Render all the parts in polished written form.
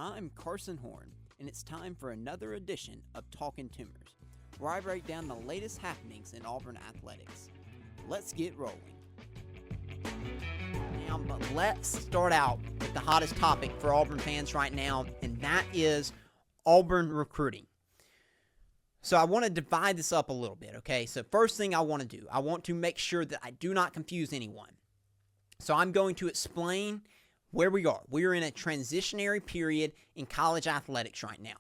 I'm Carson Horn, and it's time for another edition of Talkin' Tumors, where I break down the latest happenings in Auburn athletics. Let's get rolling. Now, but let's start out with the hottest topic for Auburn fans right now, and that is Auburn recruiting. So I want to divide this up a little bit, okay? So first thing I want to do, I want to make sure that I do not confuse anyone. So I'm going to explain where we are. We are in a transitionary period in college athletics right now.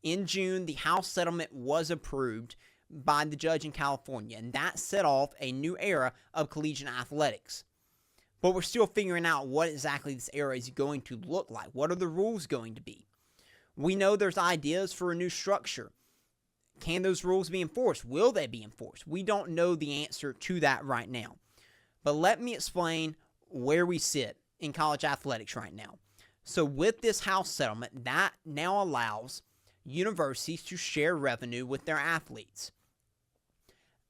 In June, the House settlement was approved by the judge in California, and that set off a new era of collegiate athletics. But we're still figuring out what exactly this era is going to look like. What are the rules going to be? We know there's ideas for a new structure. Can those rules be enforced? Will they be enforced? We don't know the answer to that right now. But let me explain where we sit in college athletics right now. So with this House settlement, that now allows universities to share revenue with their athletes.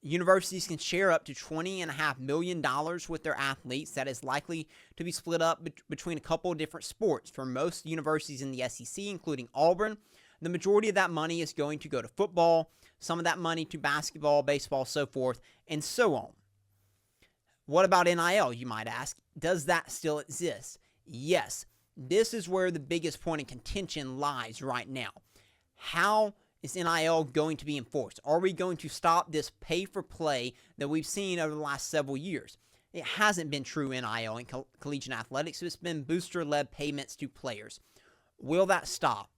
Universities can share up to $20.5 million with their athletes. That is likely to be split up between a couple of different sports. For most universities in the SEC, including Auburn, the majority of that money is going to go to football, some of that money to basketball, baseball, so forth, and so on. What about NIL, you might ask? Does that still exist? Yes. This is where the biggest point of contention lies right now. How is NIL going to be enforced? Are we going to stop this pay-for-play that we've seen over the last several years? It hasn't been true NIL in collegiate athletics. It's been booster-led payments to players. Will that stop?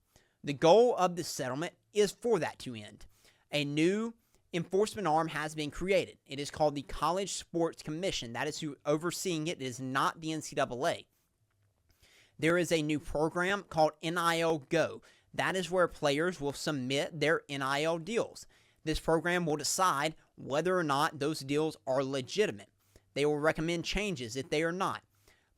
The goal of this settlement is for that to end. A new enforcement arm has been created. It is called the College Sports Commission. That is who overseeing it. It is not the NCAA. There is a new program called NIL Go. That is where players will submit their NIL deals. This program will decide whether or not those deals are legitimate. They will recommend changes if they are not.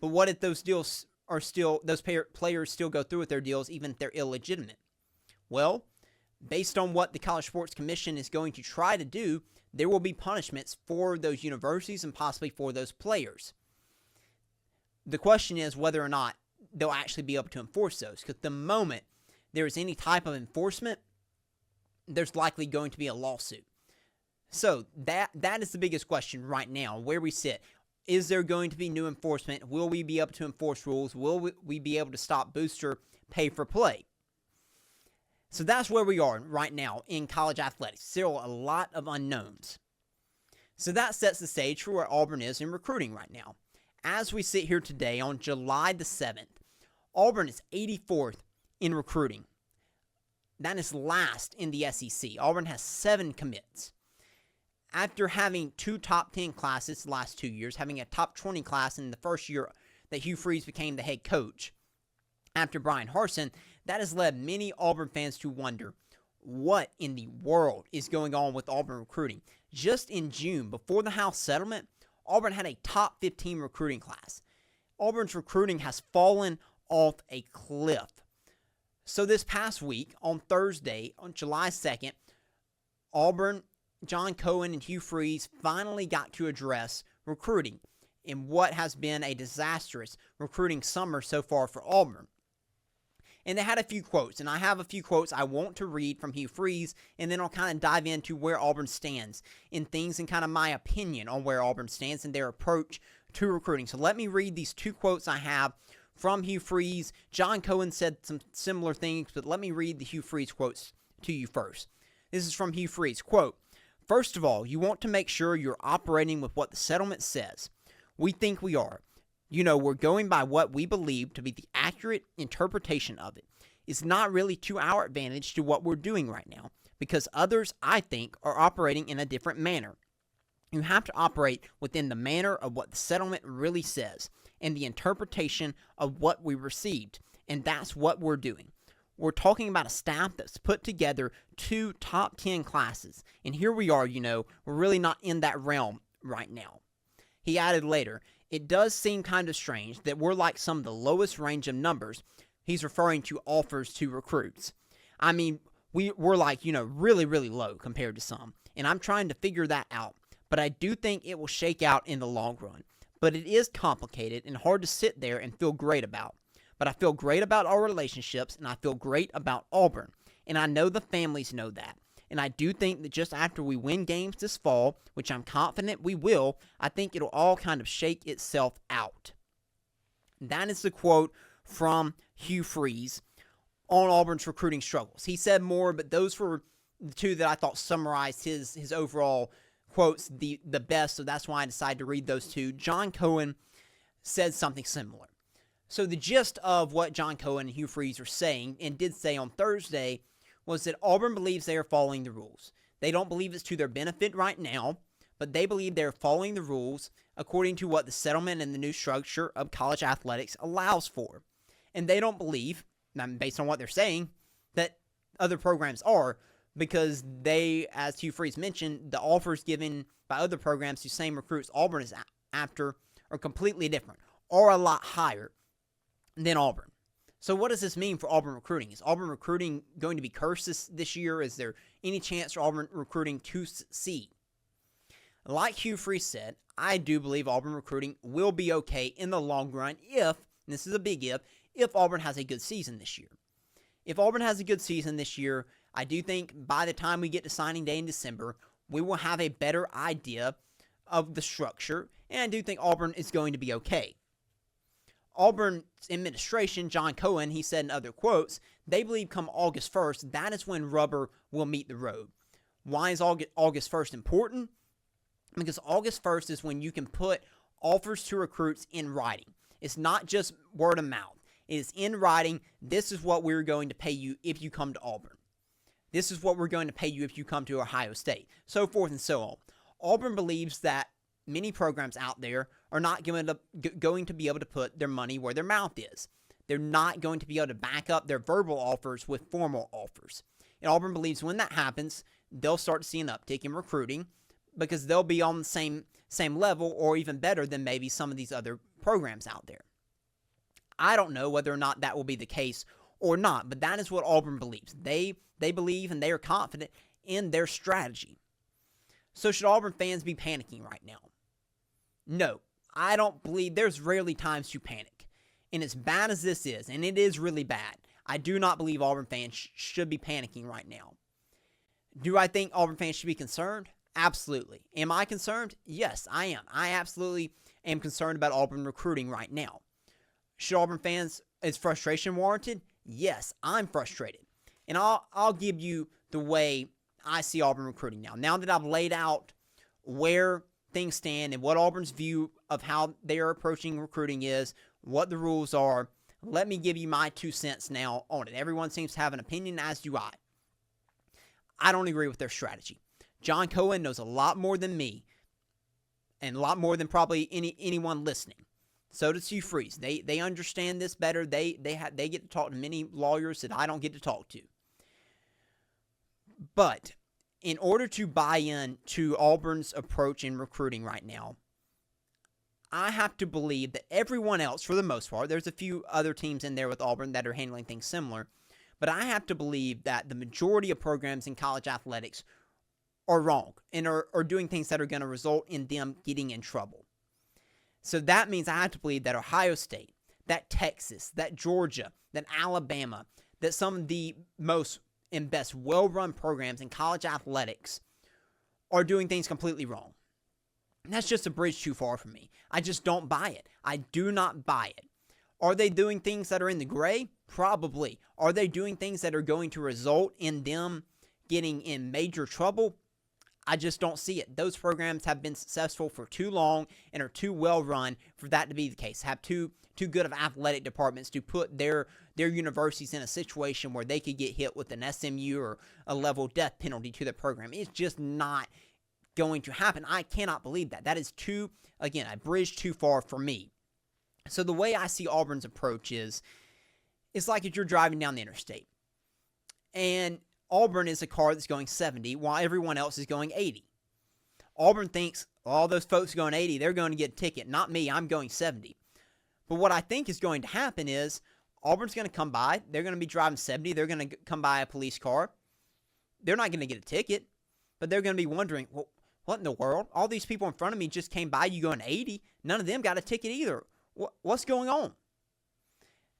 But what if those deals are still, those players still go through with their deals even if they're illegitimate? Well, based on what the College Sports Commission is going to try to do, there will be punishments for those universities and possibly for those players. The question is whether or not they'll actually be able to enforce those, because the moment there is any type of enforcement, there's likely going to be a lawsuit. So that is the biggest question right now, where we sit. Is there going to be new enforcement? Will we be able to enforce rules? Will we be able to stop booster pay for play? So that's where we are right now in college athletics. Still a lot of unknowns. So that sets the stage for where Auburn is in recruiting right now. As we sit here today on July the 7th, Auburn is 84th in recruiting. That is last in the SEC. Auburn has 7 commits. After having 2 top 10 classes the last 2 years, having a top 20 class in the first year that Hugh Freeze became the head coach, after Brian Harsin, that has led many Auburn fans to wonder, what in the world is going on with Auburn recruiting? Just in June, before the House settlement, Auburn had a top 15 recruiting class. Auburn's recruiting has fallen off a cliff. So this past week, on Thursday, on July 2nd, Auburn, John Cohen, and Hugh Freeze finally got to address recruiting in what has been a disastrous recruiting summer so far for Auburn. And they had a few quotes, and I have a few quotes I want to read from Hugh Freeze, and then I'll kind of dive into where Auburn stands in things and kind of my opinion on where Auburn stands and their approach to recruiting. So let me read these 2 quotes I have from Hugh Freeze. John Cohen said some similar things, but let me read the Hugh Freeze quotes to you first. This is from Hugh Freeze. Quote, "First of all, you want to make sure you're operating with what the settlement says. We think we are. You know, we're going by what we believe to be the accurate interpretation of it. It's not really to our advantage to what we're doing right now, because others, I think, are operating in a different manner. You have to operate within the manner of what the settlement really says and the interpretation of what we received, and that's what we're doing. We're talking about a staff that's put together 2 top 10 classes, and here we are, we're really not in that realm right now." He added later, "It does seem kind of strange that we're like some of the lowest range of numbers." He's referring to offers to recruits. I mean, we're like, really, really low compared to some, and I'm trying to figure that out. But I do think it will shake out in the long run. But it is complicated and hard to sit there and feel great about. But I feel great about our relationships, and I feel great about Auburn. And I know the families know that. And I do think that just after we win games this fall, which I'm confident we will, I think it'll all kind of shake itself out. That is the quote from Hugh Freeze on Auburn's recruiting struggles. He said more, but those were the two that I thought summarized his overall quotes the best, so that's why I decided to read those two. John Cohen said something similar. So the gist of what John Cohen and Hugh Freeze were saying, and did say on Thursday, was that Auburn believes they are following the rules. They don't believe it's to their benefit right now, but they believe they're following the rules according to what the settlement and the new structure of college athletics allows for. And they don't believe, based on what they're saying, that other programs are, because they, as Hugh Freeze mentioned, the offers given by other programs to same recruits Auburn is after are completely different, or a lot higher than Auburn. So what does this mean for Auburn recruiting? Is Auburn recruiting going to be cursed this year? Is there any chance for Auburn recruiting to succeed? Like Hugh Freeze said, I do believe Auburn recruiting will be okay in the long run if, and this is a big if Auburn has a good season this year. If Auburn has a good season this year, I do think by the time we get to signing day in December, we will have a better idea of the structure, and I do think Auburn is going to be okay. Auburn's administration, John Cohen, he said in other quotes, they believe come August 1st, that is when rubber will meet the road. Why is August 1st important? Because August 1st is when you can put offers to recruits in writing. It's not just word of mouth. It is in writing. This is what we're going to pay you if you come to Auburn. This is what we're going to pay you if you come to Ohio State. So forth and so on. Auburn believes that many programs out there are not going to be able to put their money where their mouth is. They're not going to be able to back up their verbal offers with formal offers. And Auburn believes when that happens, they'll start to see an uptick in recruiting because they'll be on the same level or even better than maybe some of these other programs out there. I don't know whether or not that will be the case or not, but that is what Auburn believes. They believe and they are confident in their strategy. So should Auburn fans be panicking right now? No, I don't believe. There's rarely times to panic. And as bad as this is, and it is really bad, I do not believe Auburn fans should be panicking right now. Do I think Auburn fans should be concerned? Absolutely. Am I concerned? Yes, I am. I absolutely am concerned about Auburn recruiting right now. Should Auburn fans, is frustration warranted? Yes, I'm frustrated. And I'll give you the way I see Auburn recruiting now. Now that I've laid out where things stand and what Auburn's view of how they are approaching recruiting is, what the rules are, let me give you my 2 cents now on it. Everyone seems to have an opinion, as do I. I don't agree with their strategy. John Cohen knows a lot more than me and a lot more than probably anyone listening. So does Hugh Freeze. They understand this better. They get to talk to many lawyers that I don't get to talk to. But in order to buy in to Auburn's approach in recruiting right now, I have to believe that everyone else, for the most part, there's a few other teams in there with Auburn that are handling things similar, but I have to believe that the majority of programs in college athletics are wrong and are doing things that are going to result in them getting in trouble. So that means I have to believe that Ohio State, that Texas, that Georgia, that Alabama, that some of the most and best well-run programs in college athletics are doing things completely wrong. And that's just a bridge too far for me. I just don't buy it. I do not buy it. Are they doing things that are in the gray? Probably. Are they doing things that are going to result in them getting in major trouble? I just don't see it. Those programs have been successful for too long and are too well run for that to be the case. Have too good of athletic departments to put their universities in a situation where they could get hit with an SMU or a level death penalty to the program. It's just not going to happen. I cannot believe that. That is a bridge too far for me. So the way I see Auburn's approach is, it's like if you're driving down the interstate and Auburn is a car that's going 70 while everyone else is going 80. Auburn thinks all those folks going 80, they're going to get a ticket. Not me, I'm going 70. But what I think is going to happen is Auburn's going to come by. They're going to be driving 70. They're going to come by a police car. They're not going to get a ticket, but they're going to be wondering, well, what in the world? All these people in front of me just came by you going 80. None of them got a ticket either. What's going on?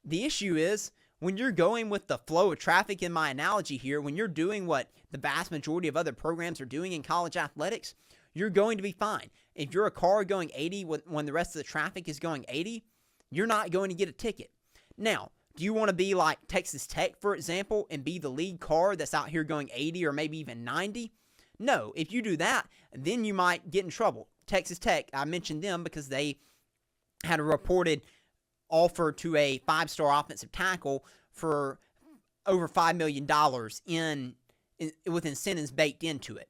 The issue is when you're going with the flow of traffic in my analogy here, when you're doing what the vast majority of other programs are doing in college athletics, you're going to be fine. If you're a car going 80 when the rest of the traffic is going 80, you're not going to get a ticket. Now, do you want to be like Texas Tech, for example, and be the lead car that's out here going 80 or maybe even 90? No, if you do that, then you might get in trouble. Texas Tech, I mentioned them because they had a reported offer to a 5-star offensive tackle for over $5 million with incentives baked into it.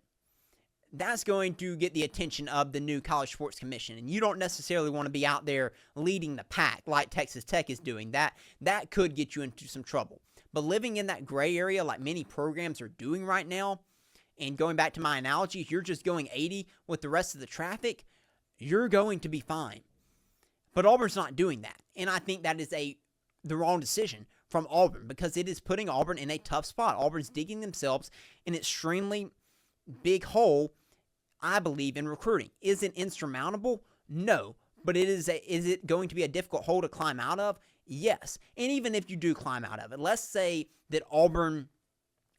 That's going to get the attention of the new College Sports Commission, and you don't necessarily want to be out there leading the pack like Texas Tech is doing. That could get you into some trouble. But living in that gray area like many programs are doing right now, and going back to my analogy, if you're just going 80 with the rest of the traffic, you're going to be fine. But Auburn's not doing that, and I think that is the wrong decision from Auburn because it is putting Auburn in a tough spot. Auburn's digging themselves in an extremely big hole, I believe, in recruiting. Is it insurmountable? No. But is it going to be a difficult hole to climb out of? Yes. And even if you do climb out of it, let's say that Auburn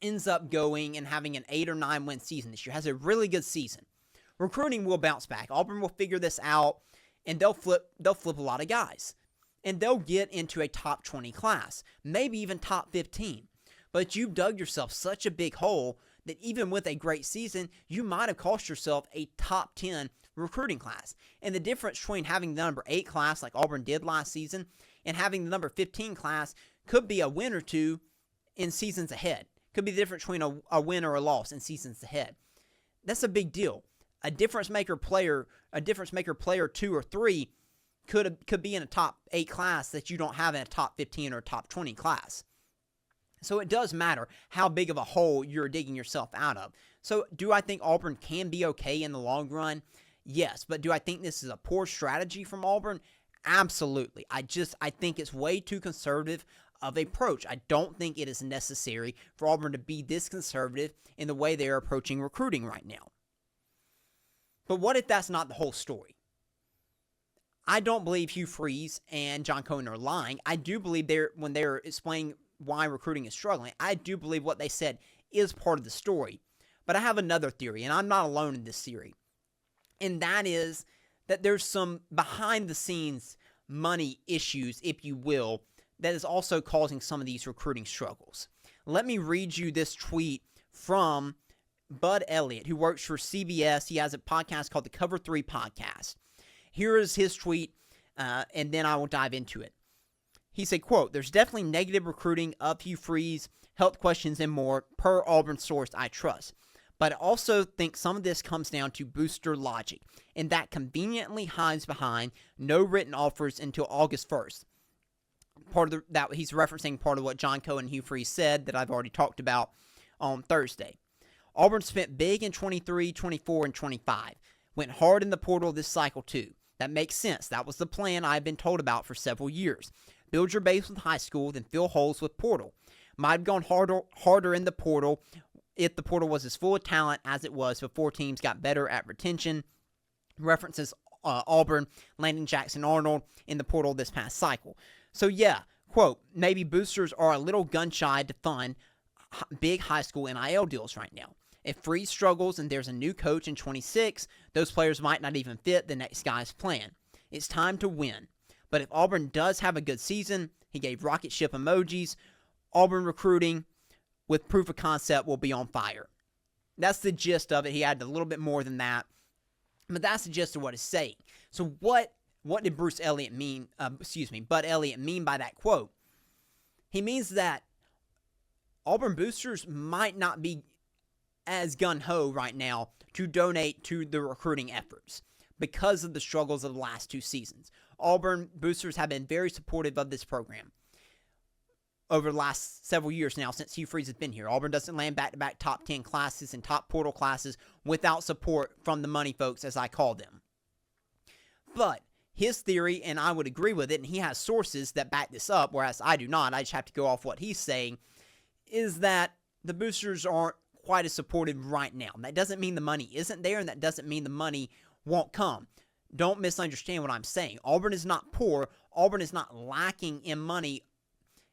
ends up going and having an 8 or 9 win season this year, has a really good season. Recruiting will bounce back. Auburn will figure this out, and they'll flip a lot of guys. And they'll get into a top 20 class, maybe even top 15. But you've dug yourself such a big hole that even with a great season, you might have cost yourself a top 10 recruiting class. And the difference between having the number 8 class like Auburn did last season and having the number 15 class could be a win or two in seasons ahead. Could be the difference between a win or a loss in seasons ahead. That's a big deal. A difference maker player 2 or 3 could be in a top 8 class that you don't have in a top 15 or top 20 class. So it does matter how big of a hole you're digging yourself out of. So do I think Auburn can be okay in the long run? Yes. But do I think this is a poor strategy from Auburn? Absolutely. I think it's way too conservative of an approach. I don't think it is necessary for Auburn to be this conservative in the way they're approaching recruiting right now. But what if that's not the whole story? I don't believe Hugh Freeze and John Cohen are lying. I do believe when they're explaining why recruiting is struggling, I do believe what they said is part of the story. But I have another theory, and I'm not alone in this theory. And that is that there's some behind-the-scenes money issues, if you will, that is also causing some of these recruiting struggles. Let me read you this tweet from Bud Elliott, who works for CBS. He has a podcast called the Cover 3 Podcast. Here is his tweet, and then I will dive into it. He said, quote, "There's definitely negative recruiting of Hugh Freeze, health questions, and more, per Auburn source I trust. But I also think some of this comes down to booster logic, and that conveniently hides behind no written offers until August 1st. That he's referencing part of what John Cohen and Hugh Freeze said that I've already talked about on Thursday. Auburn spent big in 23, 24, and 25. Went hard in the portal this cycle too. That makes sense. That was the plan I've been told about for several years. Build your base with high school, then fill holes with portal. Might have gone harder in the portal if the portal was as full of talent as it was before teams got better at retention." References Auburn landing Jackson Arnold in the portal this past cycle. So yeah, quote, "Maybe boosters are a little gun-shy to fund big high school NIL deals right now. If Freeze struggles and there's a new coach in 26, those players might not even fit the next guy's plan. It's time to win. But if Auburn does have a good season," he gave rocket ship emojis, "Auburn recruiting with proof of concept will be on fire." That's the gist of it. He added a little bit more than that, but that's the gist of what it's saying. So what did Bud Elliott mean by that quote? He means that Auburn boosters might not be as gung-ho right now to donate to the recruiting efforts because of the struggles of the last 2 seasons. Auburn boosters have been very supportive of this program over the last several years now since Hugh Freeze has been here. Auburn doesn't land back-to-back top 10 classes and top portal classes without support from the money folks, as I call them. But his theory, and I would agree with it, and he has sources that back this up, whereas I do not, I just have to go off what he's saying, is that the boosters aren't quite as supportive right now. That doesn't mean the money isn't there, and that doesn't mean the money won't come. Don't misunderstand what I'm saying. Auburn is not poor. Auburn is not lacking in money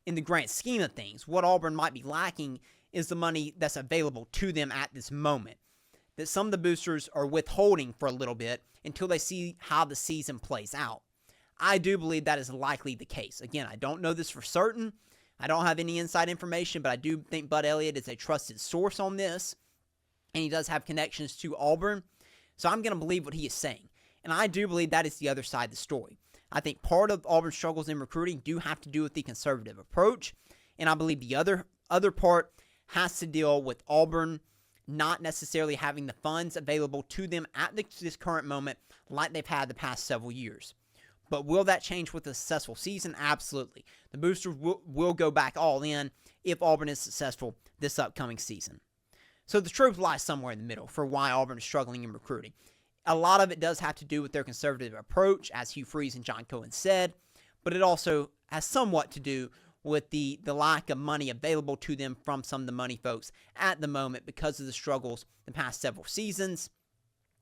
in the grand scheme of things, what Auburn might be lacking is the money that's available to them at this moment, that some of the boosters are withholding for a little bit until they see how the season plays out. I do believe that is likely the case. Again, I don't know this for certain. I don't have any inside information, but I do think Bud Elliott is a trusted source on this, and he does have connections to Auburn. So I'm going to believe what he is saying. And I do believe that is the other side of the story. I think part of Auburn's struggles in recruiting do have to do with the conservative approach, and I believe the other part has to deal with Auburn not necessarily having the funds available to them at this current moment like they've had the past several years. But will that change with a successful season? Absolutely. The boosters will go back all in if Auburn is successful this upcoming season. So the truth lies somewhere in the middle for why Auburn is struggling in recruiting. A lot of it does have to do with their conservative approach, as Hugh Freeze and John Cohen said, but it also has somewhat to do with the lack of money available to them from some of the money folks at the moment because of the struggles the past several seasons.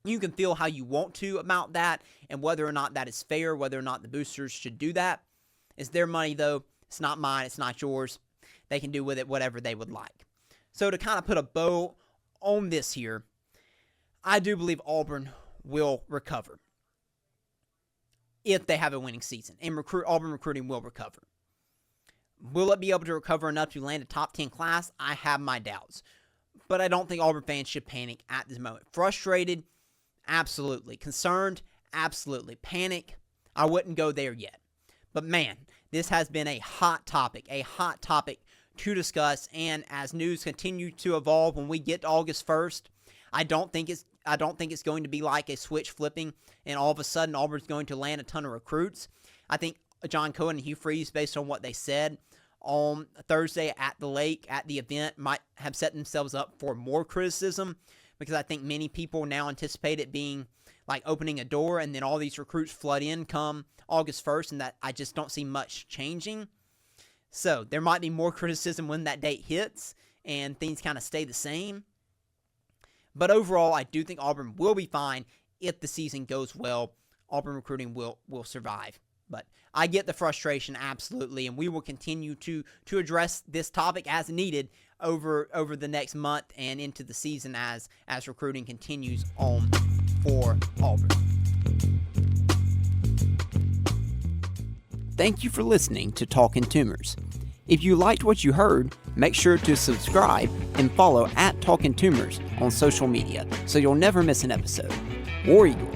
You can feel how you want to about that and whether or not that is fair, whether or not the boosters should do that. It's their money, though. It's not mine. It's not yours. They can do with it whatever they would like. So to kind of put a bow on this here, I do believe Auburn will recover if they have a winning season, and Auburn recruiting will recover. Will it be able to recover enough to land a top 10 class? I have my doubts, but I don't think Auburn fans should panic at this moment. Frustrated? Absolutely. Concerned? Absolutely. Panic? I wouldn't go there yet. But man, this has been a hot topic to discuss, and as news continue to evolve when we get to August 1st, I don't think it's going to be like a switch flipping and all of a sudden Auburn's going to land a ton of recruits. I think John Cohen and Hugh Freeze, based on what they said on Thursday at the Lake at the event, might have set themselves up for more criticism because I think many people now anticipate it being like opening a door and then all these recruits flood in come August 1st, and that I just don't see much changing. So there might be more criticism when that date hits and things kind of stay the same. But overall, I do think Auburn will be fine if the season goes well. Auburn recruiting will survive. But I get the frustration, absolutely, and we will continue to address this topic as needed over the next month and into the season as recruiting continues on for Auburn. Thank you for listening to Talkin' Tumors. If you liked what you heard, make sure to subscribe and follow @Talkin' Tumors on social media so you'll never miss an episode. War Eagle.